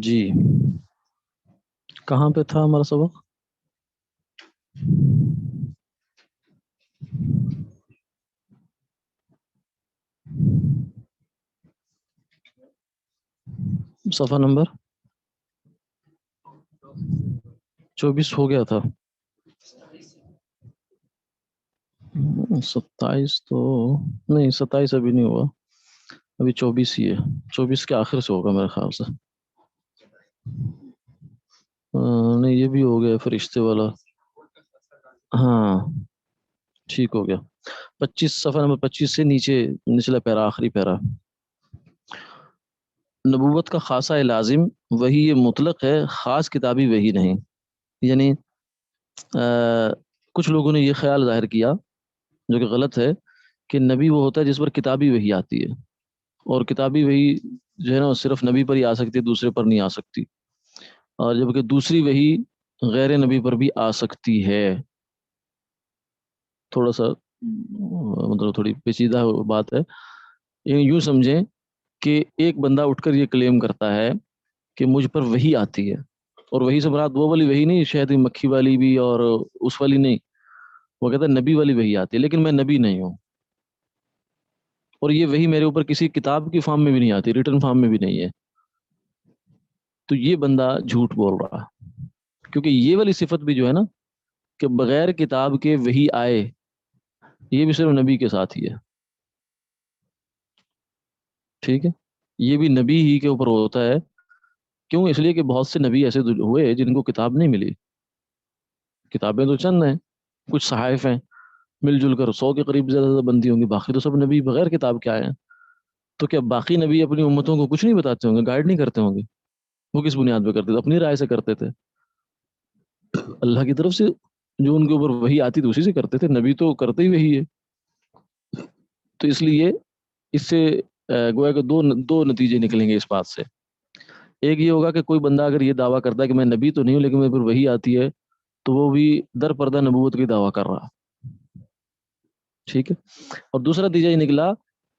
جی، کہاں پہ تھا ہمارا سبق؟ صفحہ نمبر 24 ہو گیا تھا. 27 تو نہیں، 27 ابھی نہیں ہوا، ابھی 24 ہی ہے. 24 کے آخر سے ہوگا میرے خیال سے. نہیں، یہ بھی ہو گیا فرشتے والا. ہاں ٹھیک ہو گیا. 25 صفحہ نمبر 25 سے نیچے نچلا پیرا، آخری پیرا. نبوت کا خاصہ لازم وہی یہ مطلق ہے، خاص کتابی وہی نہیں. یعنی کچھ لوگوں نے یہ خیال ظاہر کیا جو کہ غلط ہے کہ نبی وہ ہوتا ہے جس پر کتابی وحی آتی ہے، اور کتابی وحی جو ہے نا صرف نبی پر ہی آ سکتی ہے، دوسرے پر نہیں آ سکتی. اور جبکہ دوسری وحی غیر نبی پر بھی آ سکتی ہے. تھوڑا سا مطلب تھوڑی پیچیدہ بات ہے. یعنی یوں سمجھیں کہ ایک بندہ اٹھ کر یہ کلیم کرتا ہے کہ مجھ پر وحی آتی ہے، اور وحی سے مراد وہ والی وحی نہیں، شہد مکھی والی بھی اور اس والی نہیں. وہ کہتا ہے نبی والی وحی آتی ہے، لیکن میں نبی نہیں ہوں، اور یہ وحی میرے اوپر کسی کتاب کی فارم میں بھی نہیں آتی، ریٹن فارم میں بھی نہیں ہے. تو یہ بندہ جھوٹ بول رہا ہے، کیونکہ یہ والی صفت بھی جو ہے نا کہ بغیر کتاب کے وحی آئے، یہ بھی صرف نبی کے ساتھ ہی ہے. ٹھیک ہے، یہ بھی نبی ہی کے اوپر ہوتا ہے. کیوں؟ اس لیے کہ بہت سے نبی ایسے ہوئے جن کو کتاب نہیں ملی. کتابیں تو چند ہیں، کچھ صحائف ہیں، مل جل کر 100 کے قریب زیادہ زیادہ بنتی ہوں گی، باقی تو سب نبی بغیر کتاب کے آئے ہیں. تو کیا باقی نبی اپنی امتوں کو کچھ نہیں بتاتے ہوں گے، گائیڈ نہیں کرتے ہوں گے؟ وہ کس بنیاد پہ کرتے تھے؟ اپنی رائے سے کرتے تھے. اللہ کی طرف سے جو ان کے اوپر وہی آتی تھی اسی سے کرتے تھے، نبی تو کرتے ہی وہی ہے. تو اس لیے اس سے گویا کہ دو نتیجے نکلیں گے اس بات سے. ایک یہ ہوگا کہ کوئی بندہ اگر یہ دعویٰ کرتا ہے کہ میں نبی تو نہیں ہوں لیکن میرے پر وہی آتی ہے، تو وہ بھی در پردہ نبوت کی دعویٰ کر رہا. ٹھیک ہے. اور دوسرا نتیجہ یہ نکلا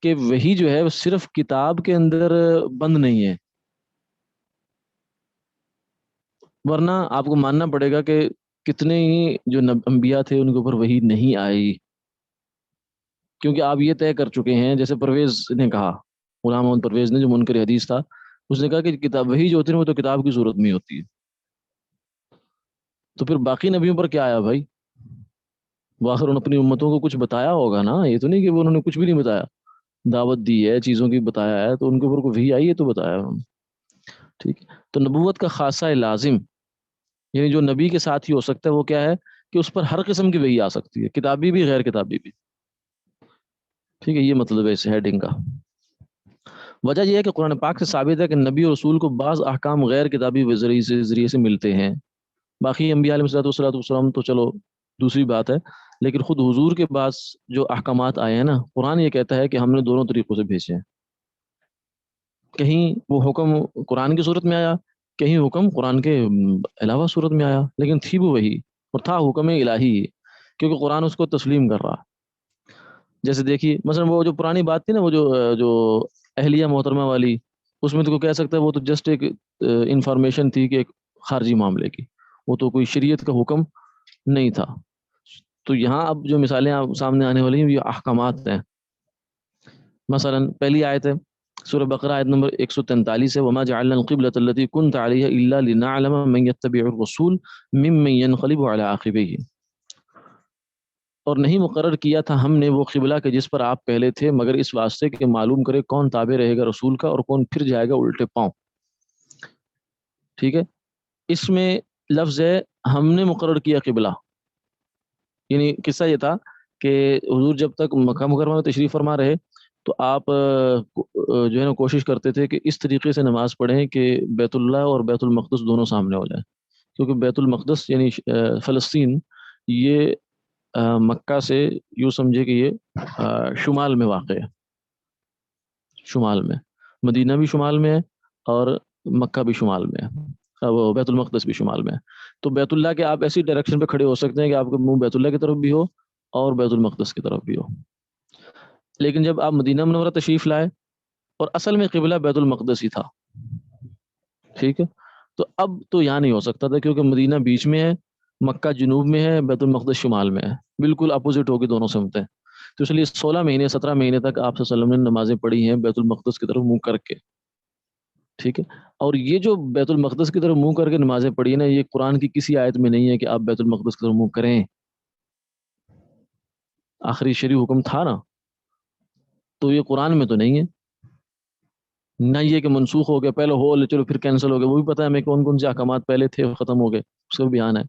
کہ وہی جو ہے وہ صرف کتاب کے اندر بند نہیں ہے، ورنہ آپ کو ماننا پڑے گا کہ کتنے ہی جو انبیاء تھے ان کے اوپر وہی نہیں آئی. کیونکہ آپ یہ طے کر چکے ہیں، جیسے پرویز نے کہا، غلام محمد پرویز نے جو منکر حدیث تھا، اس نے کہا کہ کتاب وہی جو ہوتی ہے وہ تو کتاب کی صورت میں ہوتی ہے. تو پھر باقی نبیوں پر کیا آیا بھائی؟ واخر ان اپنی امتوں کو کچھ بتایا ہوگا نا. یہ تو نہیں کہ وہ انہوں نے کچھ بھی نہیں بتایا، دعوت دی ہے، چیزوں کی بتایا ہے، تو ان کے اوپر کو وہی آئی ہے تو بتایا انہوں نے. ٹھیک ہے. تو نبوت کا خاصہ لازم یعنی جو نبی کے ساتھ ہی ہو سکتا ہے وہ کیا ہے کہ اس پر ہر قسم کی وحی آ سکتی ہے، کتابی بھی غیر کتابی بھی. ٹھیک ہے، یہ مطلب ہے اس ہیڈنگ کا. وجہ یہ ہے کہ قرآن پاک سے ثابت ہے کہ نبی اور رسول کو بعض احکام غیر کتابی ذریعے سے ملتے ہیں. باقی انبیاء علیہ الصلوۃ والسلام تو چلو دوسری بات ہے، لیکن خود حضور کے پاس جو احکامات آئے ہیں نا، قرآن یہ کہتا ہے کہ ہم نے دونوں طریقوں سے بھیجے ہیں. کہیں وہ حکم قرآن کی صورت میں آیا، کہیں حکم قرآن کے علاوہ صورت میں آیا، لیکن تھی وہ وہی، اور تھا حکم الہی، کیونکہ قرآن اس کو تسلیم کر رہا. جیسے دیکھیے مثلا وہ جو پرانی بات تھی نا، وہ جو اہلیہ محترمہ والی، اس میں تو کوئی کہہ سکتا ہے وہ تو جسٹ ایک انفارمیشن تھی کہ ایک خارجی معاملے کی، وہ تو کوئی شریعت کا حکم نہیں تھا. تو یہاں اب جو مثالیں آپ سامنے آنے والی ہیں یہ احکامات ہیں. مثلا پہلی آیت ہے سورہ بقرہ آیت نمبر 143 ہے، وما جعلنا القبلة التي كنت عليها الا لنعلم من يتبع الرسول ممن ينقلب على عقبيه. اور نہیں مقرر کیا تھا ہم نے وہ قبلہ کہ جس پر آپ پہلے تھے، مگر اس واسطے کہ معلوم کرے کون تابع رہے گا رسول کا اور کون پھر جائے گا الٹے پاؤں. ٹھیک ہے. اس میں لفظ ہے ہم نے مقرر کیا قبلہ، یعنی قصہ یہ تھا کہ حضور جب تک مکہ مکرمہ میں تشریف فرما رہے تو آپ جو ہے نا کوشش کرتے تھے کہ اس طریقے سے نماز پڑھیں کہ بیت اللہ اور بیت المقدس دونوں سامنے ہو جائیں، کیونکہ بیت المقدس یعنی فلسطین یہ مکہ سے یوں سمجھے کہ یہ شمال میں واقع ہے، شمال میں، مدینہ بھی شمال میں ہے اور مکہ بھی شمال میں ہے، وہ بیت المقدس بھی شمال میں ہے۔ تو بیت اللہ کے آپ ایسی ڈائریکشن پہ کھڑے ہو سکتے ہیں کہ آپ کا منہ بیت اللہ کی طرف بھی ہو اور بیت المقدس کی طرف بھی ہو۔ لیکن جب آپ مدینہ منورہ تشریف لائے اور اصل میں قبلہ بیت المقدس ہی تھا، ٹھیک ہے، تو اب تو یہاں نہیں ہو سکتا تھا کیونکہ مدینہ بیچ میں ہے، مکہ جنوب میں ہے، بیت المقدس شمال میں ہے، بالکل اپوزٹ ہوگی دونوں سمتیں۔ تو اس لیے 16 مہینے 17 مہینے تک آپ صلی اللہ علیہ وسلم نے نمازیں پڑھی ہیں بیت المقدس کی طرف منہ کر کے، ٹھیک ہے۔ اور یہ جو بیت المقدس کی طرف منہ کر کے نمازیں پڑھی ہیں نا، یہ قرآن کی کسی آیت میں نہیں ہے کہ آپ بیت المقدس کی طرف منہ کریں، آخری شریع حکم تھا نا، تو یہ قرآن میں تو نہیں ہے، نہ یہ کہ منسوخ ہو گیا، پہلے ہو چلو پھر کینسل ہو گیا، وہ بھی پتہ ہے ہمیں کون کون سے احکامات پہلے تھے ختم ہو گئے، اس کا بھی بیان ہے۔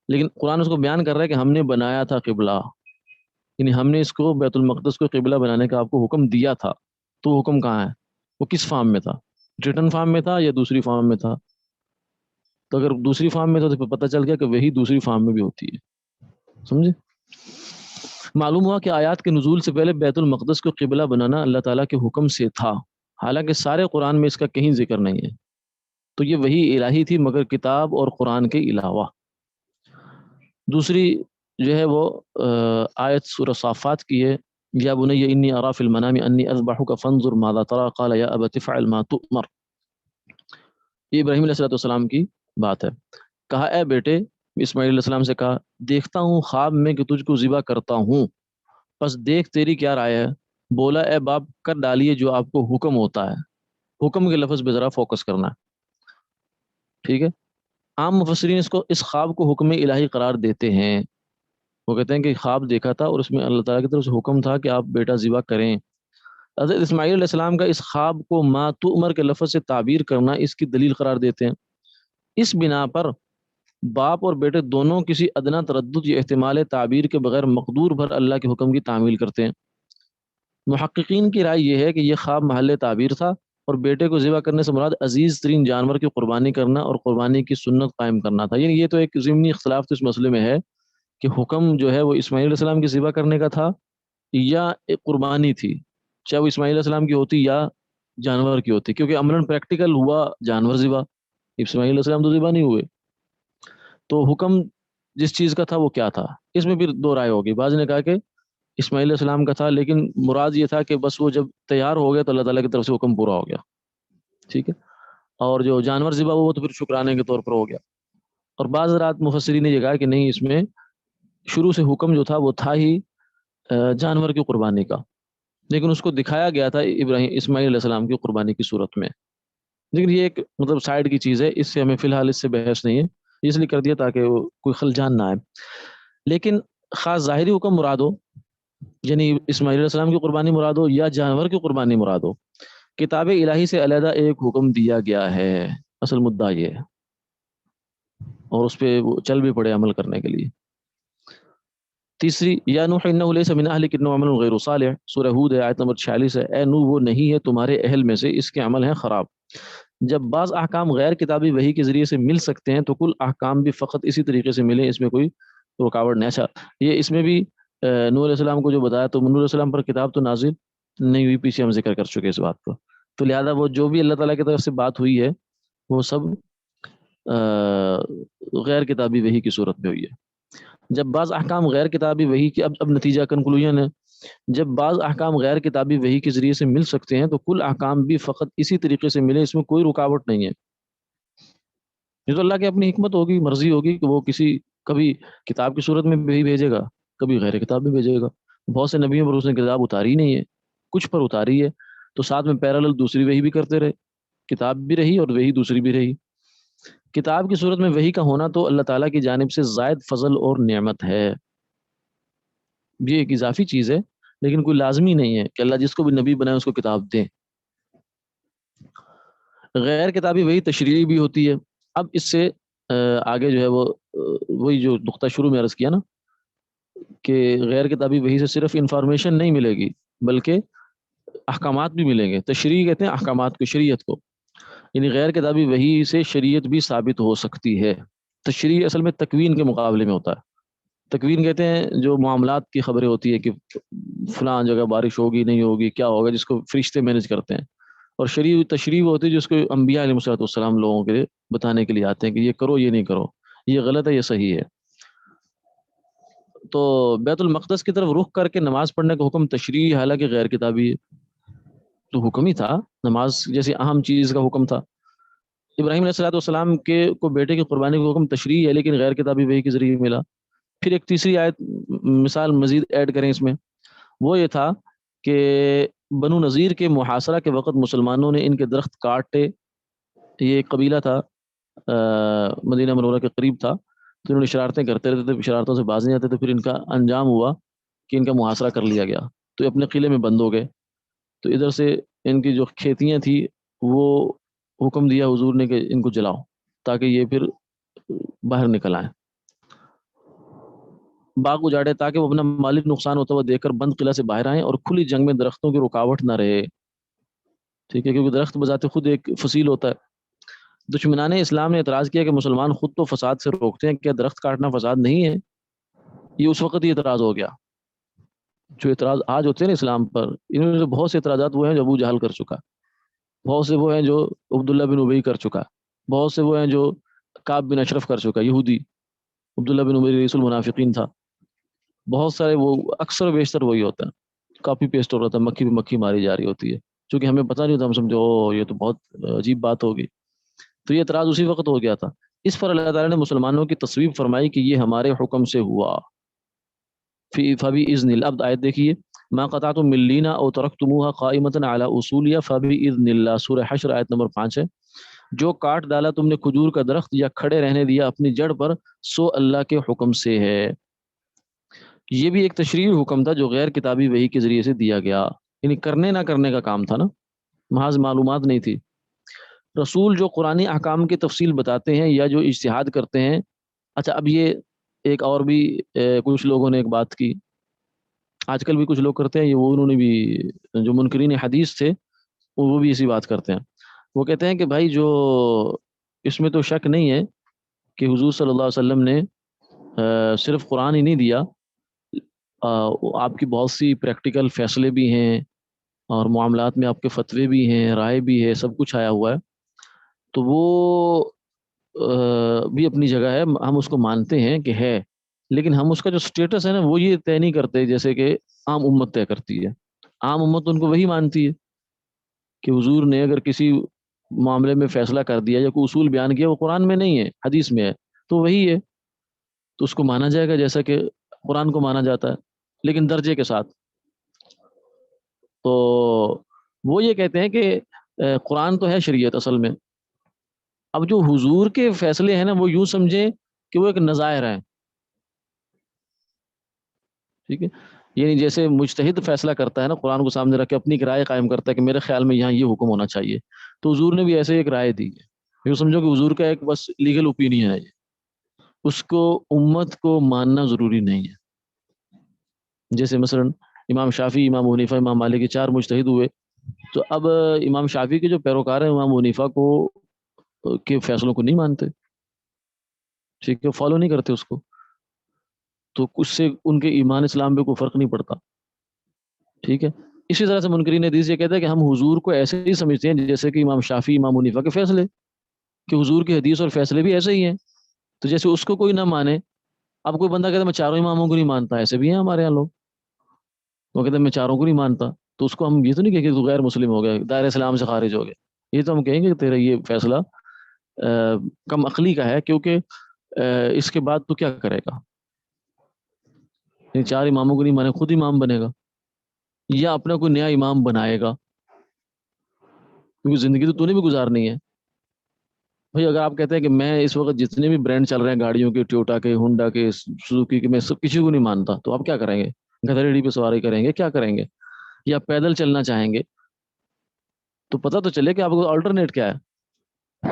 لیکن قرآن اس کو بیان کر رہا ہے کہ ہم نے بنایا تھا قبلہ، یعنی ہم نے اس کو بیت المقدس کو قبلہ بنانے کا آپ کو حکم دیا تھا، تو وہ حکم کہاں ہے؟ وہ کس فارم میں تھا؟ ریٹن فارم میں تھا یا دوسری فارم میں تھا؟ تو اگر دوسری فارم میں تھا تو پتہ چل گیا کہ وہی دوسری فارم میں بھی ہوتی ہے، سمجھے؟ معلوم ہوا کہ آیات کے نزول سے پہلے بیت المقدس کو قبلہ بنانا اللہ تعالیٰ کے حکم سے تھا، حالانکہ سارے قرآن میں اس کا کہیں ذکر نہیں ہے۔ تو یہ وحی الہی تھی مگر کتاب اور قرآن کے علاوہ۔ دوسری جو ہے وہ آیت سورہ صافات کی ہے، یا بنی انی ارا فی المنام انی اذبحک فانظر ماذا تری قال یا ابت افعل ما تؤمر۔ یہ ابراہیم علیہ السلام کی بات ہے۔ کہا اے بیٹے، اسماعیل علیہ السلام سے کہا دیکھتا ہوں خواب میں کہ تجھ کو ذبح کرتا ہوں، پس دیکھ تیری کیا رائے ہے؟ بولا اے باپ کر ڈالیے جو آپ کو حکم ہوتا ہے۔ حکم کے لفظ پہ ذرا فوکس کرنا ہے، ٹھیک ہے۔ عام مفسرین اس خواب کو حکم الہی قرار دیتے ہیں، وہ کہتے ہیں کہ خواب دیکھا تھا اور اس میں اللہ تعالیٰ کی طرف سے حکم تھا کہ آپ بیٹا ذبح کریں۔ حضرت اسماعیل علیہ السلام کا اس خواب کو ما تؤمر کے لفظ سے تعبیر کرنا اس کی دلیل قرار دیتے ہیں۔ اس بنا پر باپ اور بیٹے دونوں کسی ادنا تردد یا احتمال تعبیر کے بغیر مقدور بھر اللہ کے حکم کی تعمیل کرتے ہیں۔ محققین کی رائے یہ ہے کہ یہ خواب محل تعبیر تھا اور بیٹے کو ذبح کرنے سے مراد عزیز ترین جانور کی قربانی کرنا اور قربانی کی سنت قائم کرنا تھا۔ یعنی یہ تو ایک ضمنی اختلاف تو اس مسئلے میں ہے کہ حکم جو ہے وہ اسماعیل علیہ السلام کی ذبح کرنے کا تھا یا ایک قربانی تھی، چاہے وہ اسماعیل علیہ السلام کی ہوتی یا جانور کی ہوتی، کیونکہ عملاً پریکٹیکل ہوا جانور ذبح، اسماعیل علیہ السلام تو ذبح نہیں ہوئے۔ تو حکم جس چیز کا تھا وہ کیا تھا، اس میں پھر دو رائے ہوگی۔ بعض نے کہا کہ اسماعیل علیہ السلام کا تھا، لیکن مراد یہ تھا کہ بس وہ جب تیار ہو گیا تو اللہ تعالیٰ کی طرف سے حکم پورا ہو گیا، ٹھیک ہے۔ اور جو جانور ذبح وہ تو پھر شکرانے کے طور پر ہو گیا۔ اور بعض رات مفسرین نے یہ کہا کہ نہیں، اس میں شروع سے حکم جو تھا وہ تھا ہی جانور کی قربانی کا، لیکن اس کو دکھایا گیا تھا اسماعیل علیہ السلام کی قربانی کی صورت میں۔ لیکن یہ ایک مطلب سائیڈ کی چیز ہے، اس سے ہمیں فی الحال اس سے بحث نہیں ہے، اس لیے کر دیا تاکہ وہ کوئی خلجان نہ آئے۔ لیکن خاص ظاہری حکم مراد ہو، یعنی اسماعیل علیہ السلام کی قربانی مراد ہو یا جانور کی قربانی مراد ہو، کتاب الہی سے علیحدہ ایک حکم دیا گیا ہے، اصل مدعا یہ ہے، اور اس پہ وہ چل بھی پڑے عمل کرنے کے لیے۔ تیسری، یا نوح انہ لیس من اہلک انہ عمل غیر صالح، سورہ ہود آیت نمبر 46 ہے، اے نوح وہ نہیں ہے تمہارے اہل میں سے، اس کے عمل ہیں خراب۔ جب بعض احکام غیر کتابی وحی کے ذریعے سے مل سکتے ہیں تو کل احکام بھی فقط اسی طریقے سے ملیں، اس میں کوئی رکاوٹ نہیں۔ اچھا، یہ اس میں بھی نوح علیہ السلام کو جو بتایا تو نوح علیہ السلام پر کتاب تو نازل نہیں ہوئی، پیچھے ہم ذکر کر چکے اس بات کو، تو لہذا وہ جو بھی اللہ تعالیٰ کی طرف سے بات ہوئی ہے وہ سب غیر کتابی وحی کی صورت میں ہوئی ہے۔ جب بعض احکام غیر کتابی وحی کی اب نتیجہ کنکلوژن ہے، جب بعض احکام غیر کتابی وحی کے ذریعے سے مل سکتے ہیں تو کل احکام بھی فقط اسی طریقے سے ملے، اس میں کوئی رکاوٹ نہیں ہے۔ یہ تو اللہ کی اپنی حکمت ہوگی، مرضی ہوگی کہ وہ کبھی کتاب کی صورت میں بھی بھیجے گا، کبھی غیر کتاب میں بھیجے گا۔ بہت سے نبیوں پر اس نے کتاب اتاری نہیں ہے، کچھ پر اتاری ہے، تو ساتھ میں پیرالل دوسری وحی بھی کرتے رہے، کتاب بھی رہی اور وحی دوسری بھی رہی۔ کتاب کی صورت میں وحی کا ہونا تو اللہ تعالیٰ کی جانب سے زائد فضل اور نعمت ہے، یہ ایک اضافی چیز ہے، لیکن کوئی لازمی نہیں ہے کہ اللہ جس کو بھی نبی بنائے اس کو کتاب دیں۔ غیر کتابی وحی تشریعی بھی ہوتی ہے۔ اب اس سے آگے جو ہے وہ وہی جو نقطہ شروع میں عرض کیا نا کہ غیر کتابی وحی سے صرف انفارمیشن نہیں ملے گی بلکہ احکامات بھی ملیں گے۔ تشریع کہتے ہیں احکامات کو، شریعت کو، یعنی غیر کتابی وحی سے شریعت بھی ثابت ہو سکتی ہے۔ تشریع اصل میں تکوین کے مقابلے میں ہوتا ہے، تکوین کہتے ہیں جو معاملات کی خبریں ہوتی ہے کہ فلاں جگہ بارش ہوگی نہیں ہوگی کیا ہوگا، جس کو فرشتے مینج کرتے ہیں. اور تشریح ہوتی ہے جس کو انبیاء علیہ الصلوۃ والسلام لوگوں کے لیے بتانے کے لیے آتے ہیں کہ یہ کرو یہ نہیں کرو، یہ غلط ہے یہ صحیح ہے. تو بیت المقدس کی طرف رخ کر کے نماز پڑھنے کا حکم تشریح حالانکہ غیر کتابی ہے، تو حکم ہی تھا، نماز جیسی اہم چیز کا حکم تھا. ابراہیم علیہ الصلوۃ والسلام کے کو بیٹے کی قربانی کا حکم تشریح ہے لیکن غیر کتابی وحی کے ذریعے ملا. پھر ایک تیسری آیت مثال مزید ایڈ کریں اس میں، وہ یہ تھا کہ بنو نذیر کے محاصرہ کے وقت مسلمانوں نے ان کے درخت کاٹے. یہ ایک قبیلہ تھا مدینہ منورہ کے قریب تھا، تو انہوں نے شرارتیں کرتے رہتے تھے، شرارتوں سے باز نہیں آتے تھے. پھر ان کا انجام ہوا کہ ان کا محاصرہ کر لیا گیا، تو یہ اپنے قلعے میں بند ہو گئے. تو ادھر سے ان کی جو کھیتیاں تھیں وہ حکم دیا حضور نے کہ ان کو جلاؤ تاکہ یہ پھر باہر نکل آئیں. باغ اجاڑے تاکہ وہ اپنا مالی نقصان ہوتا ہوا دیکھ کر بند قلعہ سے باہر آئیں اور کھلی جنگ میں درختوں کی رکاوٹ نہ رہے. ٹھیک ہے، کیونکہ درخت بذات خود ایک فصیل ہوتا ہے. دشمنان اسلام نے اعتراض کیا کہ مسلمان خود تو فساد سے روکتے ہیں، کیا درخت کاٹنا فساد نہیں ہے؟ یہ اس وقت ہی اعتراض ہو گیا. جو اعتراض آج ہوتے ہیں نا اسلام پر، انہوں نے بہت سے اعتراضات وہ ہیں جو ابو جہل کر چکا، بہت سے وہ ہیں جو عبداللہ بن ابی کر چکا، بہت سے وہ ہیں جو کعب بن اشرف کر چکا یہودی. عبداللہ بن ابی رئیس المنافقین تھا. بہت سارے وہ اکثر و بیشتر وہی ہوتا ہے، کاپی پیسٹ ہو رہا تھا، مکھی پہ مکھی ماری جا رہی ہوتی ہے. چونکہ ہمیں پتہ نہیں ہوتا، ہم سمجھو یہ تو بہت عجیب بات ہوگی. تو یہ اعتراض اسی وقت ہو گیا تھا. اس پر اللہ تعالیٰ نے مسلمانوں کی تصویب فرمائی کہ یہ ہمارے حکم سے ہوا. فبإذن اللہ. اب آیت دیکھیے، ما قطعتم من لینہ او ترکتموها قائمة علی اصولها فبإذن اللہ. سورہ حشر آیت نمبر 5 ہے. جو کاٹ ڈالا تم نے کھجور کا درخت یا کھڑے رہنے دیا اپنی جڑ پر، سو اللہ کے حکم سے ہے. یہ بھی ایک تشریعی حکم تھا جو غیر کتابی وحی کے ذریعے سے دیا گیا، یعنی کرنے نہ کرنے کا کام تھا نا، محض معلومات نہیں تھی. رسول جو قرآنی احکام کی تفصیل بتاتے ہیں یا جو اجتہاد کرتے ہیں. اچھا، اب یہ ایک اور بھی کچھ لوگوں نے ایک بات کی، آج کل بھی کچھ لوگ کرتے ہیں، یہ وہ انہوں نے بھی جو منکرین حدیث تھے وہ بھی اسی بات کرتے ہیں. وہ کہتے ہیں کہ بھائی جو اس میں تو شک نہیں ہے کہ حضور صلی اللہ علیہ وسلم نے صرف قرآن ہی نہیں دیا، آپ کی بہت سی پریکٹیکل فیصلے بھی ہیں اور معاملات میں آپ کے فتوے بھی ہیں، رائے بھی ہے، سب کچھ آیا ہوا ہے. تو وہ بھی اپنی جگہ ہے، ہم اس کو مانتے ہیں کہ ہے، لیکن ہم اس کا جو سٹیٹس ہے نا وہ یہ طے نہیں کرتے جیسے کہ عام امت طے کرتی ہے. عام امت ان کو وہی مانتی ہے کہ حضور نے اگر کسی معاملے میں فیصلہ کر دیا یا کوئی اصول بیان کیا، وہ قرآن میں نہیں ہے حدیث میں ہے تو وہی ہے، تو اس کو مانا جائے گا جیسا کہ قرآن کو مانا جاتا ہے، لیکن درجے کے ساتھ. تو وہ یہ کہتے ہیں کہ قرآن تو ہے شریعت اصل میں. اب جو حضور کے فیصلے ہیں نا وہ یوں سمجھیں کہ وہ ایک نظائر ہیں. ٹھیک ہے، یعنی جیسے مجتہد فیصلہ کرتا ہے نا، قرآن کو سامنے رکھ کے اپنی ایک رائے قائم کرتا ہے کہ میرے خیال میں یہاں یہ حکم ہونا چاہیے، تو حضور نے بھی ایسے ایک رائے دی ہے. یوں سمجھو کہ حضور کا ایک بس لیگل اوپینین ہے، اس کو امت کو ماننا ضروری نہیں ہے. جیسے مثلا امام شافعی، امام حنیفہ، امام مالک کے 4 مجتہد ہوئے، تو اب امام شافعی کے جو پیروکار ہیں امام حنیفہ کو کے فیصلوں کو نہیں مانتے، ٹھیک ہے، فالو نہیں کرتے اس کو، تو اس سے ان کے ایمان اسلام پہ کوئی فرق نہیں پڑتا. ٹھیک ہے، اسی طرح سے منکرین حدیث یہ کہتے ہیں کہ ہم حضور کو ایسے ہی سمجھتے ہیں جیسے کہ امام شافعی، امام حنیفہ کے فیصلے، کہ حضور کی حدیث اور فیصلے بھی ایسے ہی ہیں. تو جیسے اس کو کوئی نہ مانے، اب کوئی بندہ کہتا ہے میں چاروں اماموں کو نہیں مانتا، ایسے بھی ہیں ہمارے یہاں لوگ، وہ کہتے ہیں میں چاروں کو نہیں مانتا، تو اس کو ہم یہ تو نہیں کہیں کہ تو غیر مسلم ہو گیا، دائرہ اسلام سے خارج ہو گیا. یہ تو ہم کہیں گے کہ تیرا یہ فیصلہ کم عقلی کا ہے، کیونکہ اس کے بعد تو کیا کرے گا؟ 4 اماموں کو نہیں مانے، خود امام بنے گا یا اپنا کوئی نیا امام بنائے گا؟ کیونکہ زندگی تو نے بھی گزارنی ہے. بھائی اگر آپ کہتے ہیں کہ میں اس وقت جتنے بھی برانڈ چل رہے ہیں گاڑیوں کے، ٹویوٹا کے، ہونڈا کے، سوزوکی کے، میں سب کسی کو نہیں مانتا، تو آپ کیا کریں گے؟ گدھیڑی پہ سواری کریں گے؟ کیا کریں گے؟ یا پیدل چلنا چاہیں گے؟ تو پتہ تو چلے کہ آپ کو آلٹرنیٹ کیا ہے.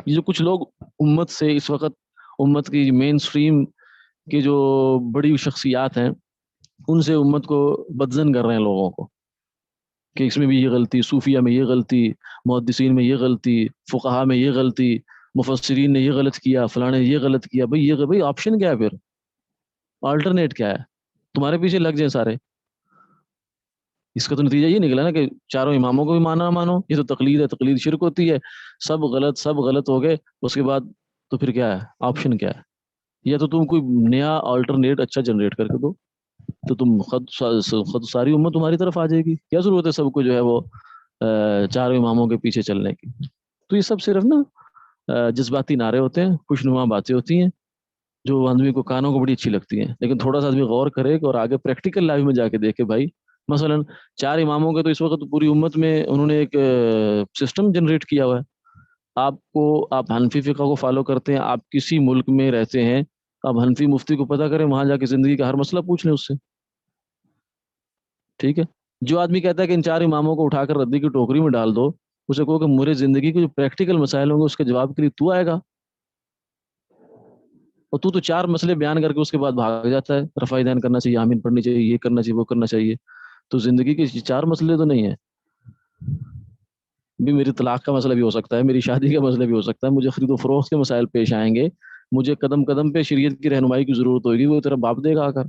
یہ جو کچھ لوگ امت سے اس وقت، امت کی مین سٹریم کی جو بڑی شخصیات ہیں، ان سے امت کو بدزن کر رہے ہیں لوگوں کو کہ اس میں بھی یہ غلطی، صوفیہ میں یہ غلطی، محدثین میں یہ غلطی، فقہا میں یہ غلطی، مفسرین نے یہ غلط کیا، فلاں نے یہ غلط کیا. بھئی یہ بھئی آپشن کیا ہے پھر؟ آلٹرنیٹ کیا ہے؟ تمہارے پیچھے لگ جائیں سارے. اس کا تو نتیجہ یہ نکلا نا کہ چاروں اماموں کو بھی مانا مانو. یہ تو تقلید ہے، تقلید شرک ہوتی ہے. سب غلط ہو گئے. اس کے بعد تو پھر کیا ہے آپشن؟ کیا ہے؟ یا تو تم کوئی نیا آلٹرنیٹ اچھا جنریٹ کر کے دو، تو تم خود ساری امت تمہاری طرف آ جائے گی. کیا ضرورت ہے سب کو جو ہے وہ چاروں اماموں کے پیچھے چلنے کی؟ تو یہ سب صرف نا جذباتی نعرے ہوتے ہیں، خوشنما باتیں ہوتی ہیں جو آدمی کو کانوں کو بڑی اچھی لگتی ہیں. لیکن تھوڑا سا آدمی غور کرے اور آگے پریکٹیکل لائف میں جا کے دیکھے بھائی. مثلا چار اماموں کے تو اس وقت پوری امت میں انہوں نے ایک سسٹم جنریٹ کیا ہوا ہے. آپ حنفی فقہ کو فالو کرتے ہیں، آپ کسی ملک میں رہتے ہیں، آپ حنفی مفتی کو پتہ کریں، وہاں جا کے زندگی کا ہر مسئلہ پوچھ لیں اس سے. ٹھیک ہے. جو آدمی کہتا ہے کہ ان چار اماموں کو اٹھا کر ردی کی ٹوکری میں ڈال دو، اسے کہو کہ میرے زندگی کے جو پریکٹیکل مسائل ہوں گے اس کے جواب کے لیے تو آئے گا، اور تو چار مسئلے بیان کر کے اس کے بعد بھاگ جاتا ہے. رفع دین کرنا چاہیے، آمین پڑھنی چاہیے، یہ کرنا چاہیے، وہ کرنا چاہیے. تو زندگی کے چار مسئلے تو نہیں ہیں بھی. میری طلاق کا مسئلہ بھی ہو سکتا ہے، میری شادی کا مسئلہ بھی ہو سکتا ہے، مجھے خرید و فروخت کے مسائل پیش آئیں گے، مجھے قدم قدم پہ شریعت کی رہنمائی کی ضرورت ہوگی، وہ تیرا باپ دے گا آ کر.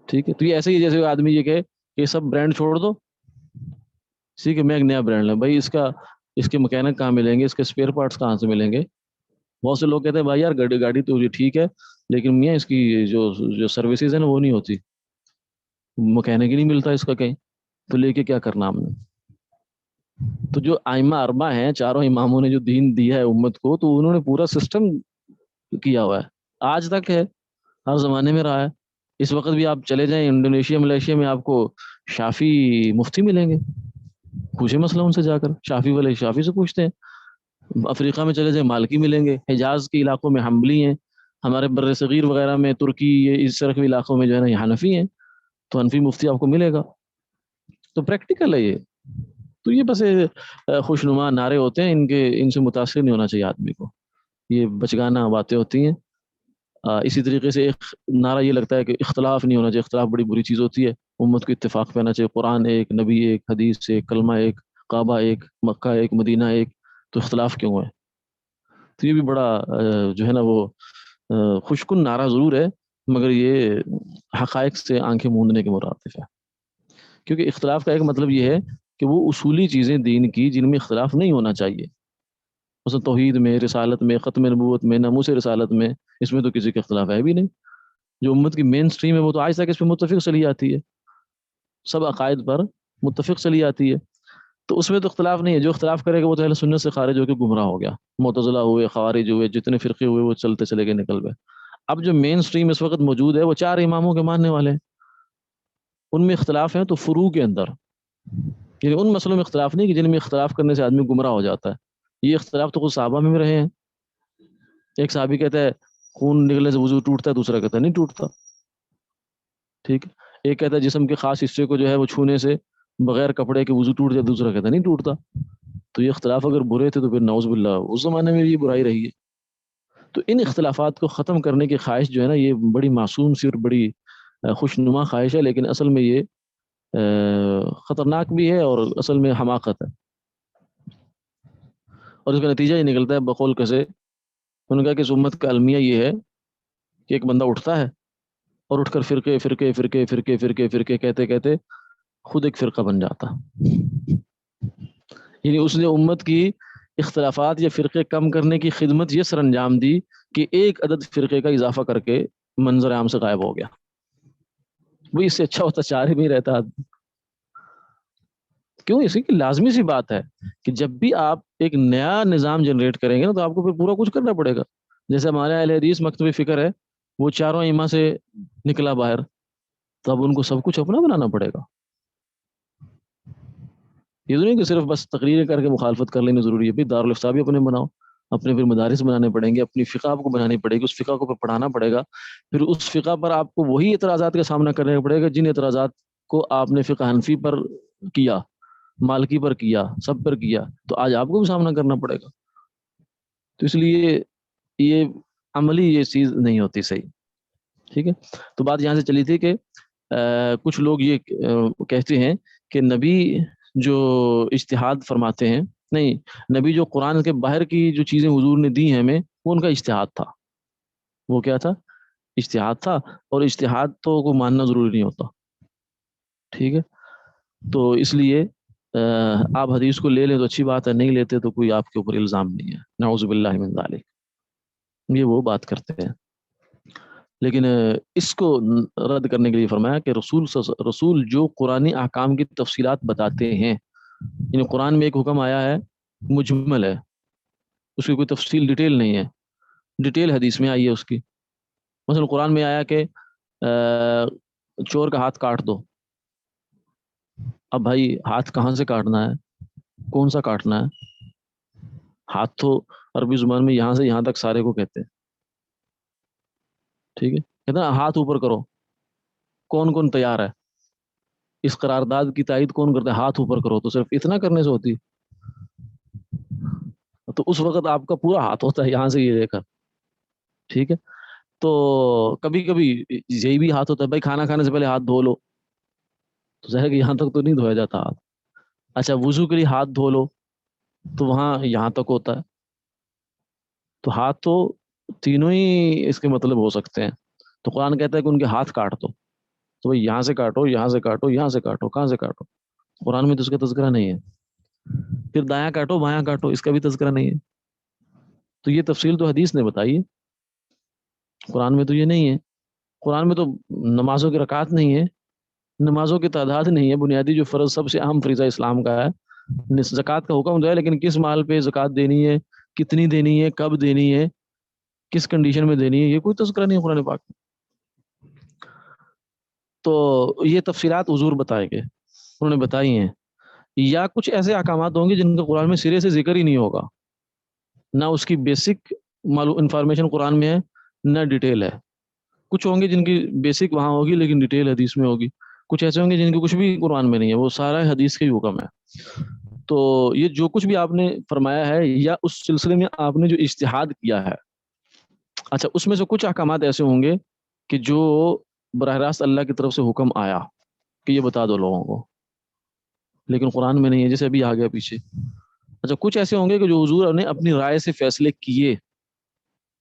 ٹھیک ہے. تو یہ ایسے ہی جیسے آدمی یہ کہے کہ یہ سب برانڈ چھوڑ دو، ٹھیک ہے، میں ایک نیا برانڈ لوں. بھائی اس کے مکینک کہاں ملیں گے؟ اس کے اسپیئر پارٹس کہاں سے ملیں گے؟ بہت سے لوگ کہتے ہیں بھائی یار گاڑی تو یہ ٹھیک ہے، لیکن میاں اس کی جو سروسز ہیں نا وہ نہیں ہوتی، مکینک ہی نہیں ملتا اس کا کہیں. تو لے کے کیا کرنا ہم نے؟ تو جو ائمہ اربعہ ہیں، چاروں اماموں نے جو دین دیا ہے امت کو، تو انہوں نے پورا سسٹم کیا ہوا ہے، آج تک ہے، ہر زمانے میں رہا ہے. اس وقت بھی آپ چلے جائیں انڈونیشیا ملیشیا میں، آپ کو شافی مفتی ملیں گے. پوچھے مسئلہ ان سے جا کر، شافی والے شافی سے پوچھتے ہیں. افریقہ میں چلے جائیں مالکی ملیں گے. حجاز کے علاقوں میں حنبلی ہیں. ہمارے بر صغیر وغیرہ میں ترکی، یہ اس طرح کے علاقوں میں جو ہے نا یہ حنفی ہیں. تو حنفی مفتی آپ کو ملے گا. تو پریکٹیکل ہے یہ. تو یہ بس خوشنما نعرے ہوتے ہیں، ان سے متاثر نہیں ہونا چاہیے آدمی کو. یہ بچگانہ باتیں ہوتی ہیں. اسی طریقے سے ایک نعرہ یہ لگتا ہے کہ اختلاف نہیں ہونا چاہیے. اختلاف بڑی بری چیز ہوتی ہے. امت کو اتفاق پہ آنا چاہیے. قرآن ایک، نبی ایک، حدیث ایک، کلمہ ایک، کعبہ ایک، مکہ ایک، مدینہ ایک. تو اختلاف کیوں ہے؟ تو یہ بھی بڑا جو ہے نا وہ خوشکن نعرہ ضرور ہے، مگر یہ حقائق سے آنکھیں موندنے کے مرادف ہے. کیونکہ اختلاف کا ایک مطلب یہ ہے کہ وہ اصولی چیزیں دین کی جن میں اختلاف نہیں ہونا چاہیے، مثلا توحید میں، رسالت میں، ختم نبوت میں، ناموس رسالت میں، اس میں تو کسی کا اختلاف ہے بھی نہیں. جو امت کی مین سٹریم ہے وہ تو آج تک اس پہ متفق چلی آتی ہے، سب عقائد پر متفق چلی آتی ہے. تو اس میں تو اختلاف نہیں ہے. جو اختلاف کرے گا وہ تو اہل سنت سے خارج ہو کے گمراہ ہو گیا. معتزلہ ہوئے، خوارج ہوئے، جتنے فرقے ہوئے وہ چلتے چلے گئے، نکل گئے. اب جو مین سٹریم اس وقت موجود ہے وہ چار اماموں کے ماننے والے ہیں. ان میں اختلاف ہیں تو فروع کے اندر، یعنی ان مسئلوں میں اختلاف نہیں کہ جن میں اختلاف کرنے سے آدمی گمراہ ہو جاتا ہے. یہ اختلاف تو خود صحابہ میں بھی رہے ہیں. ایک صحابی کہتا ہے خون نکلنے سے وضو ٹوٹتا ہے، دوسرا کہتا ہے نہیں ٹوٹتا. ٹھیک. ایک کہتا ہے جسم کے خاص حصے کو جو ہے وہ چھونے سے بغیر کپڑے کے وضو ٹوٹ جائے، دوسرا کہتا ہے نہیں ٹوٹتا. تو یہ اختلاف اگر برے تھے تو پھر نعوذ باللہ اس زمانے میں بھی یہ برائی رہی ہے. تو ان اختلافات کو ختم کرنے کی خواہش جو ہے نا یہ بڑی معصوم سی اور بڑی خوشنما خواہش ہے، لیکن اصل میں یہ خطرناک بھی ہے اور اصل میں حماقت ہے. اور اس کا نتیجہ یہ نکلتا ہے بقول کسے. انہوں نے کہا کہ اس امت کا المیہ یہ ہے کہ ایک بندہ اٹھتا ہے اور اٹھ کر فرقے فرقے فرقے فرقے فرقے فرقے کہتے کہتے خود ایک فرقہ بن جاتا. یعنی اس نے امت کی اختلافات یا فرقے کم کرنے کی خدمت یہ سر انجام دی کہ ایک عدد فرقے کا اضافہ کر کے منظر عام سے غائب ہو گیا. وہ اس سے اچھا ہوتا چار ہی نہیں رہتا آدمی. کیوں؟ اسی کی لازمی سی بات ہے کہ جب بھی آپ ایک نیا نظام جنریٹ کریں گے نا تو آپ کو پھر پورا کچھ کرنا پڑے گا. جیسے ہمارے اہل حدیث مکتبہ فکر ہے، وہ چاروں ائمہ سے نکلا باہر، تو اب ان کو سب کچھ اپنا بنانا پڑے گا. یہ تو نہیں کہ صرف بس تقریر کر کے مخالفت کر لینا ضروری ہے. بھی دارالافتاء بھی اپنے بناؤ، اپنے پھر مدارس بنانے پڑیں گے، اپنی فقہ آپ کو بنانی پڑے گی، اس فقہ کو پھر پڑھانا پڑے گا. پھر اس فقہ پر آپ کو وہی اعتراضات کا سامنا کرنا پڑے گا جن اعتراضات کو آپ نے فقہ حنفی پر کیا، مالکی پر کیا، سب پر کیا. تو آج آپ کو بھی سامنا کرنا پڑے گا. تو اس لیے یہ عملی یہ چیز نہیں ہوتی صحیح. ٹھیک ہے. تو بات یہاں سے چلی تھی کہ کچھ لوگ یہ کہتے ہیں کہ نبی جو اجتہاد فرماتے ہیں، نہیں، نبی جو قرآن کے باہر کی جو چیزیں حضور نے دی ہیں ہمیں، وہ ان کا اجتہاد تھا. وہ کیا تھا؟ اجتہاد تھا، اور اجتہاد تو کو ماننا ضروری نہیں ہوتا، ٹھیک ہے؟ تو اس لیے آپ حدیث کو لے لیں تو اچھی بات ہے، نہیں لیتے تو کوئی آپ کے اوپر الزام نہیں ہے، نعوذ باللہ من ذالک، یہ وہ بات کرتے ہیں۔ لیکن اس کو رد کرنے کے لیے فرمایا کہ رسول جو قرآنی احکام کی تفصیلات بتاتے ہیں، یعنی قرآن میں ایک حکم آیا ہے، مجمل ہے، اس کی کوئی تفصیل ڈیٹیل نہیں ہے، ڈیٹیل حدیث میں آئی ہے اس کی۔ مثلا قرآن میں آیا کہ چور کا ہاتھ کاٹ دو، اب بھائی ہاتھ کہاں سے کاٹنا ہے، کون سا کاٹنا ہے؟ ہاتھ تو عربی زبان میں یہاں سے یہاں تک سارے کو کہتے ہیں، ٹھیک ہے؟ کہتے ہیں ہاتھ اوپر کرو، کون کون تیار ہے؟ اس قرارداد کی تائید کون کرتا ہے؟ ہاتھ اوپر کرو، تو صرف اتنا کرنے سے ہوتی؟ تو اس وقت آپ کا پورا ہاتھ ہوتا ہے یہاں سے یہ دیکھا، ٹھیک ہے؟ تو کبھی کبھی یہی بھی ہاتھ ہوتا ہے، بھائی کھانا کھانے سے پہلے ہاتھ دھو لو، تو ظاہر ہے کہ یہاں تک تو نہیں دھویا جاتا ہاتھ۔ اچھا وضو کے لیے ہاتھ دھو لو، تو وہاں یہاں تک ہوتا ہے۔ تو ہاتھ تو تینوں ہی اس کے مطلب ہو سکتے ہیں۔ تو قرآن کہتا ہے کہ ان کے ہاتھ کاٹ دو، تو بھائی یہاں سے کاٹو، یہاں سے کاٹو، یہاں سے کاٹو، کہاں سے کاٹو؟ قرآن میں تو اس کا تذکرہ نہیں ہے۔ پھر دایاں کاٹو بایاں کاٹو، اس کا بھی تذکرہ نہیں ہے۔ تو یہ تفصیل تو حدیث نے بتائی ہے، قرآن میں تو یہ نہیں ہے۔ قرآن میں تو نمازوں کی رکعت نہیں ہے، نمازوں کی تعداد نہیں ہے، بنیادی جو فرض سب سے اہم فریضہ اسلام کا ہے، زکوٰۃ کا حکم جو ہے، لیکن کس مال پہ زکوٰۃ دینی ہے، کتنی دینی ہے، کب دینی ہے، کس کنڈیشن میں دینی ہے، یہ کوئی تذکرہ نہیں ہے قرآن پاک میں۔ تو یہ تفصیلات حضور بتائے گئے، انہوں نے بتائی ہیں، یا کچھ ایسے احکامات ہوں گے جن کا قرآن میں سرے سے ذکر ہی نہیں ہوگا، نہ اس کی بیسک انفارمیشن قرآن میں ہے، نہ ڈیٹیل ہے۔ کچھ ہوں گے جن کی بیسک وہاں ہوگی لیکن ڈیٹیل حدیث میں ہوگی، کچھ ایسے ہوں گے جن کی کچھ بھی قرآن میں نہیں ہے، وہ سارا حدیث کا ہی حکم ہے۔ تو یہ جو کچھ بھی آپ نے فرمایا ہے، یا اس سلسلے میں آپ نے جو اجتہاد کیا ہے، اچھا اس میں سے کچھ احکامات ایسے ہوں گے کہ جو براہ راست اللہ کی طرف سے حکم آیا کہ یہ بتا دو لوگوں کو، لیکن قرآن میں نہیں ہے، جیسے ابھی آ گیا پیچھے۔ اچھا کچھ ایسے ہوں گے کہ جو حضور نے اپنی رائے سے فیصلے کیے،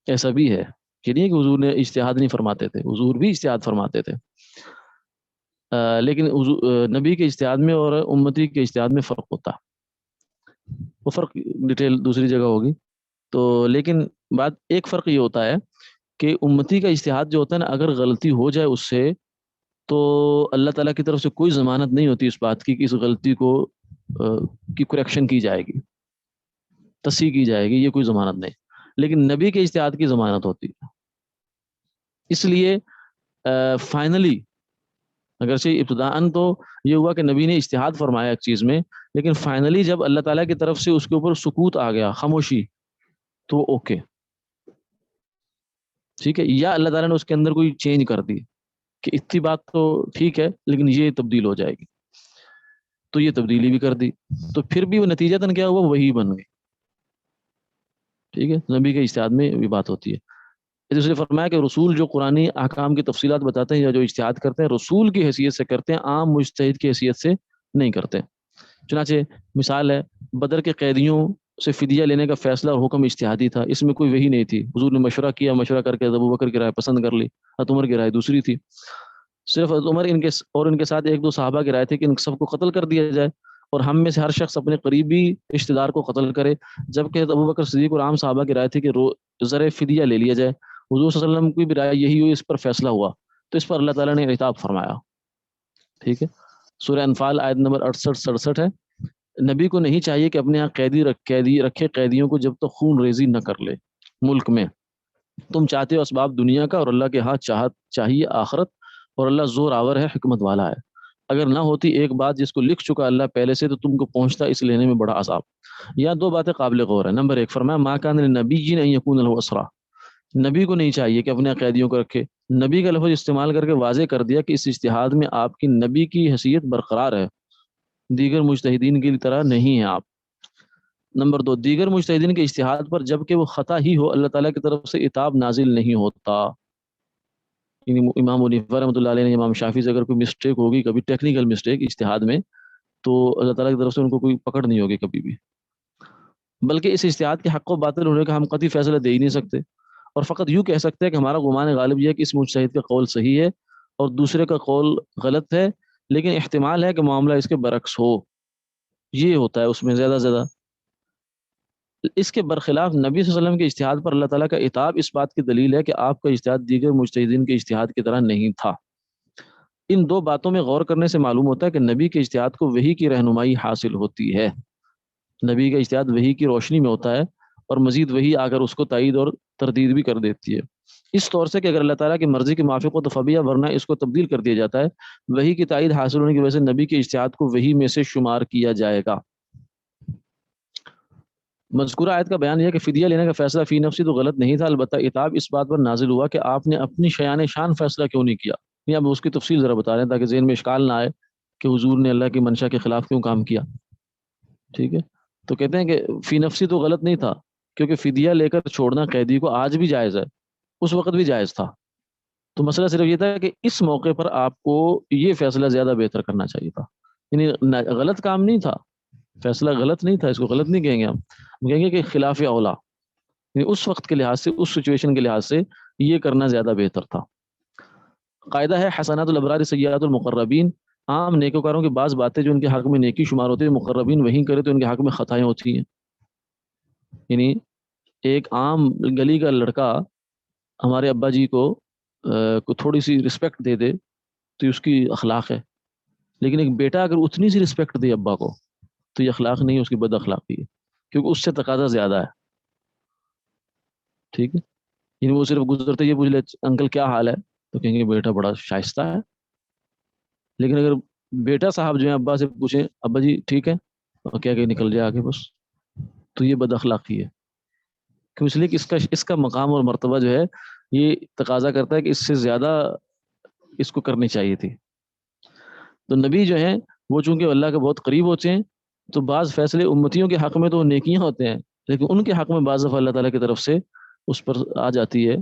ایسا بھی ہے کہ نہیں کہ حضور نے اجتہاد نہیں فرماتے تھے، حضور بھی اجتہاد فرماتے تھے، لیکن نبی کے اجتہاد میں اور امتی کے اجتہاد میں فرق ہوتا، وہ فرق ڈیٹیل دوسری جگہ ہوگی۔ تو لیکن بات ایک فرق یہ ہوتا ہے کہ امتی کا اجتہاد جو ہوتا ہے نا، اگر غلطی ہو جائے اس سے، تو اللہ تعالیٰ کی طرف سے کوئی ضمانت نہیں ہوتی اس بات کی کہ اس غلطی کو کی کریکشن کی جائے گی، تصحیح کی جائے گی، یہ کوئی ضمانت نہیں۔ لیکن نبی کے اجتہاد کی ضمانت ہوتی ہے۔ اس لیے فائنلی اگرچہ ابتداءً تو یہ ہوا کہ نبی نے اجتہاد فرمایا ایک چیز میں، لیکن فائنلی جب اللہ تعالیٰ کی طرف سے اس کے اوپر سکوت آ گیا، خاموشی، تو اوکے، ٹھیک ہے، یا اللہ تعالیٰ نے اس کے اندر کوئی چینج کر دی کہ اتنی بات تو ٹھیک ہے لیکن یہ تبدیل ہو جائے گی، تو یہ تبدیلی بھی کر دی، تو پھر بھی وہ نتیجتاً کیا ہوا، وہی بن گئی، ٹھیک ہے۔ نبی کے اجتہاد میں بھی بات ہوتی ہے۔ اس نے فرمایا کہ رسول جو قرآنی احکام کی تفصیلات بتاتے ہیں یا جو اجتہاد کرتے ہیں، رسول کی حیثیت سے کرتے ہیں، عام مجتہد کی حیثیت سے نہیں کرتے۔ چنانچہ مثال ہے، بدر کے قیدیوں سے فدیہ لینے کا فیصلہ اور حکم اجتہادی تھا، اس میں کوئی وحی نہیں تھی، حضور نے مشورہ کیا، مشورہ کر کے ابو بکر کی رائے پسند کر لی، حضرت عمر کی رائے دوسری تھی، صرف حضرت عمر ان کے ساتھ ایک دو صحابہ کی رائے تھی کہ ان سب کو قتل کر دیا جائے، اور ہم میں سے ہر شخص اپنے قریبی رشتہ دار کو قتل کرے، جبکہ حضرت ابو بکر صدیق اور عام صحابہ کی رائے تھی کہ زر فدیہ لے لیا جائے۔ حضور صلی اللہ علیہ وسلم کی بھی رائے یہی ہوئی، اس پر فیصلہ ہوا، تو اس پر اللہ تعالیٰ نے عتاب فرمایا، ٹھیک ہے۔ سورہ انفال آیت نمبر 68-67 ہے، نبی کو نہیں چاہیے کہ اپنے یہاں قیدی رکھے قیدیوں کو جب تک خون ریزی نہ کر لے ملک میں، تم چاہتے ہو اسباب دنیا کا، اور اللہ کے ہاں چاہیے آخرت، اور اللہ زور آور ہے، حکمت والا ہے۔ اگر نہ ہوتی ایک بات جس کو لکھ چکا اللہ پہلے سے، تو تم کو پہنچتا اس لینے میں بڑا عذاب۔ یا دو باتیں قابل غور ہیں۔ نمبر ایک فرمایا ما کان للنبی ان یکون له اسرا، نبی کو نہیں چاہیے کہ اپنے قیدیوں کو رکھے۔ نبی کا لفظ استعمال کر کے واضح کر دیا کہ اس اجتہاد میں آپ کی نبی کی حیثیت برقرار ہے، دیگر مجتہدین کی طرح نہیں ہیں آپ۔ نمبر دو، دیگر مجتہدین کے اجتہاد پر جب کہ وہ خطا ہی ہو، اللہ تعالیٰ کی طرف سے عتاب نازل نہیں ہوتا۔ یعنی امام حنیفہ رحمۃ اللہ علیہ نے، امام شافعی سے اگر کوئی مسٹیک ہوگی، کبھی ٹیکنیکل مسٹیک اجتہاد میں، تو اللہ تعالیٰ کی طرف سے ان کو کوئی پکڑ نہیں ہوگی کبھی بھی، بلکہ اس اجتہاد کے حق و باطل ہونے کا ہم قطعی فیصلہ دے ہی نہیں سکتے، اور فقط یوں کہہ سکتے ہیں کہ ہمارا گمان غالب یہ ہے کہ اس مجتہد کا قول صحیح ہے اور دوسرے کا قول غلط ہے، لیکن احتمال ہے کہ معاملہ اس کے برعکس ہو، یہ ہوتا ہے اس میں زیادہ سے زیادہ۔ اس کے برخلاف نبی صلی اللہ علیہ وسلم کے اجتہاد پر اللہ تعالیٰ کا عتاب اس بات کی دلیل ہے کہ آپ کا اجتہاد دیگر مجتہدین کے اجتہاد کی طرح نہیں تھا۔ ان دو باتوں میں غور کرنے سے معلوم ہوتا ہے کہ نبی کے اجتہاد کو وحی کی رہنمائی حاصل ہوتی ہے، نبی کا اجتہاد وحی کی روشنی میں ہوتا ہے، اور مزید وحی آ کر اس کو تائید اور تردید بھی کر دیتی ہے، اس طور سے کہ اگر اللہ تعالیٰ کی مرضی کے موافق ہو تو فبیہ، ورنہ اس کو تبدیل کر دیا جاتا ہے۔ وحی کی تائید حاصل ہونے کی وجہ سے نبی کے اجتہاد کو وحی میں سے شمار کیا جائے گا۔ مذکورہ آیت کا بیان یہ ہے کہ فدیہ لینے کا فیصلہ فی نفسی تو غلط نہیں تھا، البتہ عتاب اس بات پر نازل ہوا کہ آپ نے اپنی شیان شان فیصلہ کیوں نہیں کیا۔ یہ اب اس کی تفصیل ذرا بتا رہے ہیں تاکہ ذہن میں اشکال نہ آئے کہ حضور نے اللہ کی منشا کے خلاف کیوں کام کیا۔ ٹھیک ہے، تو کہتے ہیں کہ فی نفسی تو غلط نہیں تھا، کیونکہ فدیہ لے کر چھوڑنا قیدی کو آج بھی جائز ہے، اس وقت بھی جائز تھا۔ تو مسئلہ صرف یہ تھا کہ اس موقع پر آپ کو یہ فیصلہ زیادہ بہتر کرنا چاہیے تھا، یعنی غلط کام نہیں تھا، فیصلہ غلط نہیں تھا، اس کو غلط نہیں کہیں گے ہم کہیں گے کہ خلاف اولا، یعنی اس وقت کے لحاظ سے، اس سچویشن کے لحاظ سے یہ کرنا زیادہ بہتر تھا۔ قاعدہ ہے حسنات الابرار سیئات المقربین، عام نیکوکاروں کی بعض باتیں جو ان کے حق میں نیکی شمار ہوتی ہے، مقربین وہی کرے تو ان کے حق میں خطائیں ہوتی ہیں۔ یعنی ایک عام گلی کا لڑکا ہمارے ابا جی کو تھوڑی سی رسپیکٹ دے دے تو اس کی اخلاق ہے، لیکن ایک بیٹا اگر اتنی سی رسپیکٹ دے ابا کو تو یہ اخلاق نہیں ہے، اس کی بد اخلاقی ہے، کیونکہ اس سے تقاضا زیادہ ہے۔ ٹھیک ہے، یعنی وہ صرف گزرتے یہ پوچھ لے انکل کیا حال ہے تو کہیں گے بیٹا بڑا شائستہ ہے، لیکن اگر بیٹا صاحب جو ہے ابا سے پوچھیں ابا جی ٹھیک ہے اور کیا کہ نکل جائے آگے بس، تو یہ بد اخلاقی ہے، کیوں؟ اس لیے کہ اس کا مقام اور مرتبہ جو ہے یہ تقاضا کرتا ہے کہ اس سے زیادہ اس کو کرنی چاہیے تھی۔ تو نبی جو ہیں وہ چونکہ اللہ کے بہت قریب ہوتے ہیں، تو بعض فیصلے امتیوں کے حق میں تو نیکیاں ہوتے ہیں، لیکن ان کے حق میں بعض دفعہ اللہ تعالیٰ کی طرف سے اس پر آ جاتی ہے،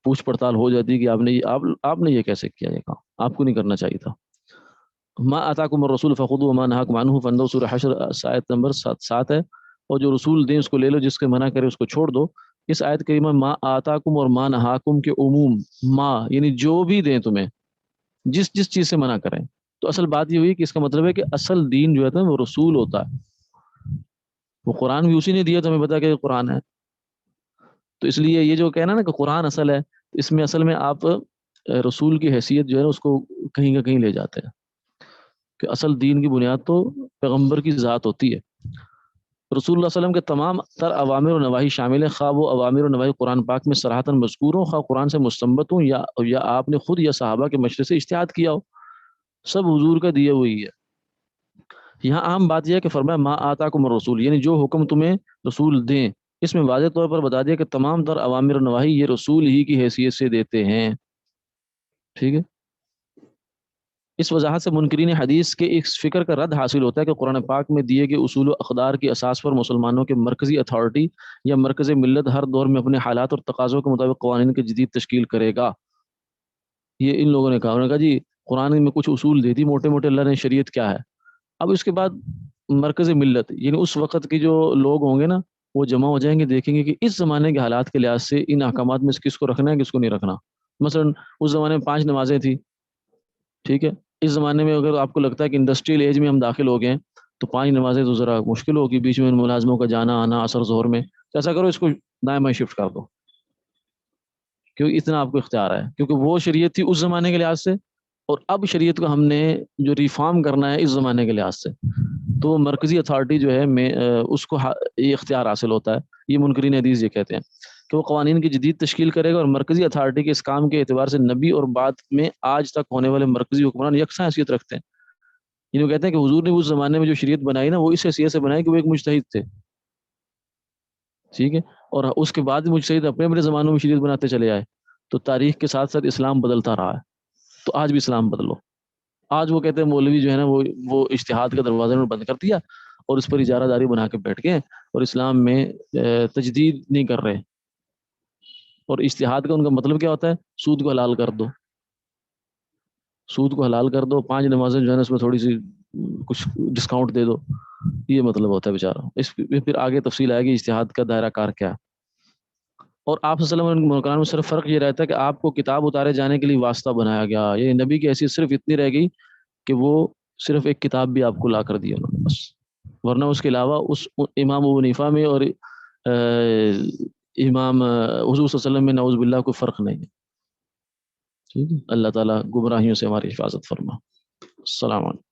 پوچھ پڑتال ہو جاتی ہے کہ آپ نے یہ کیسے کیا، یہ کام آپ کو نہیں کرنا چاہیے تھا۔ ما آتاکم الرسول فخذوہ وما نہاکم عنہ فانتہوا، سورہ حشر آیت نمبر 7 ہے، اور جو رسول دیں اس کو لے لو، جس کے منع کرے اس کو چھوڑ دو۔ اس آیت کریمہ ما آتاکم اور ما نہاکم کے عموم، ما یعنی جو بھی دیں تمہیں، جس چیز سے منع کریں، تو اصل بات یہ ہوئی کہ اس کا مطلب ہے کہ اصل دین جو ہے وہ رسول ہوتا ہے، وہ قرآن بھی اسی نے دیا، تو ہمیں پتا کہ قرآن ہے۔ تو اس لیے یہ جو کہنا نا کہ قرآن اصل ہے، اس میں اصل میں آپ رسول کی حیثیت جو ہے اس کو کہیں نہ کہیں لے جاتے ہیں، کہ اصل دین کی بنیاد تو پیغمبر کی ذات ہوتی ہے۔ رسول اللہ صلی اللہ علیہ وسلم کے تمام تر اوامر و نواہی شامل ہیں، خواہ وہ اوامر و نواہی قرآن پاک میں صراحتاً مذکور ہوں، خواہ قرآن سے مستنبط ہوں، یا آپ نے خود یا صحابہ کے مشورے سے اجتہاد کیا ہو، سب حضور کا دیے ہوئی ہے۔ یہاں عام بات یہ ہے کہ فرمایا ما آتاکم الرسول، یعنی جو حکم تمہیں رسول دیں، اس میں واضح طور پر بتا دیا کہ تمام تر اوامر و نواہی یہ رسول ہی کی حیثیت سے دیتے ہیں۔ ٹھیک ہے، اس وضاحت سے منکرین حدیث کے اس فکر کا رد حاصل ہوتا ہے کہ قرآن پاک میں دیے گئے اصول و اقدار کی اساس پر مسلمانوں کے مرکزی اتھارٹی یا مرکز ملت ہر دور میں اپنے حالات اور تقاضوں کے مطابق قوانین کی جدید تشکیل کرے گا۔ یہ ان لوگوں نے کہا، انہوں نے کہا جی قرآن میں کچھ اصول دے دی موٹے موٹے، اللہ نے شریعت کیا ہے، اب اس کے بعد مرکز ملت یعنی اس وقت کے جو لوگ ہوں گے نا وہ جمع ہو جائیں گے، دیکھیں گے کہ اس زمانے کے حالات کے لحاظ سے ان احکامات میں کس کو رکھنا ہے کس کو نہیں رکھنا۔ مثلا اس زمانے میں 5 نمازیں تھیں، ٹھیک ہے، اس زمانے میں اگر آپ کو لگتا ہے کہ انڈسٹریل ایج میں ہم داخل ہو گئے ہیں تو 5 نمازیں تو ذرا مشکل ہوگی، بیچ میں ملازموں کا جانا آنا عصر ظہر میں، تو ایسا کرو اس کو دائیں بائیں شفٹ کر دو، کیونکہ اتنا آپ کو اختیار ہے، کیونکہ وہ شریعت تھی اس زمانے کے لحاظ سے، اور اب شریعت کو ہم نے جو ریفارم کرنا ہے اس زمانے کے لحاظ سے، تو مرکزی اتھارٹی جو ہے اس کو یہ اختیار حاصل ہوتا ہے۔ یہ منکرین حدیث یہ کہتے ہیں کہ وہ قوانین کی جدید تشکیل کرے گا، اور مرکزی اتھارٹی کے اس کام کے اعتبار سے نبی اور بعد میں آج تک ہونے والے مرکزی حکمران یکساں حیثیت رکھتے ہیں۔ یہ کہتے ہیں کہ حضور نے اس زمانے میں جو شریعت بنائی نا وہ اس حیثیت سے بنائی کہ وہ ایک مجتہد تھے، ٹھیک ہے، اور اس کے بعد مجتہد اپنے اپنے زمانوں میں شریعت بناتے چلے آئے، تو تاریخ کے ساتھ ساتھ اسلام بدلتا رہا ہے، تو آج بھی اسلام بدلو۔ آج وہ کہتے ہیں مولوی جو ہے نا وہ اجتہاد کا دروازہ انہوں نے بند کر دیا اور اس پر اجارہ داری بنا کے بیٹھ گئے اور اسلام میں تجدید نہیں کر رہے، اور اجتہاد کا ان کا مطلب کیا ہوتا ہے؟ سود کو حلال کر دو، سود کو حلال کر دو، 5 نمازیں جو ہے نا اس میں تھوڑی سی کچھ ڈسکاؤنٹ دے دو، یہ مطلب ہوتا ہے بیچارہ۔ اس پھر آگے تفصیل آئے گی اجتہاد کا دائرہ کار کیا۔ اور آپ صلی اللہ علیہ وسلم کے قرآن میں صرف فرق یہ رہتا ہے کہ آپ کو کتاب اتارے جانے کے لیے واسطہ بنایا گیا، یہ نبی کی حیثیت صرف اتنی رہ گئی کہ وہ صرف ایک کتاب بھی آپ کو لا کر دی انہوں نے بس، ورنہ اس کے علاوہ اس امام ابو حنیفہ میں اور امام حضور صلی اللہ علیہ وسلم میں نعوذ باللہ کوئی فرق نہیں ہے. ٹھیک ہے، اللہ تعالیٰ گمراہیوں سے ہماری حفاظت فرما. السلام علیکم.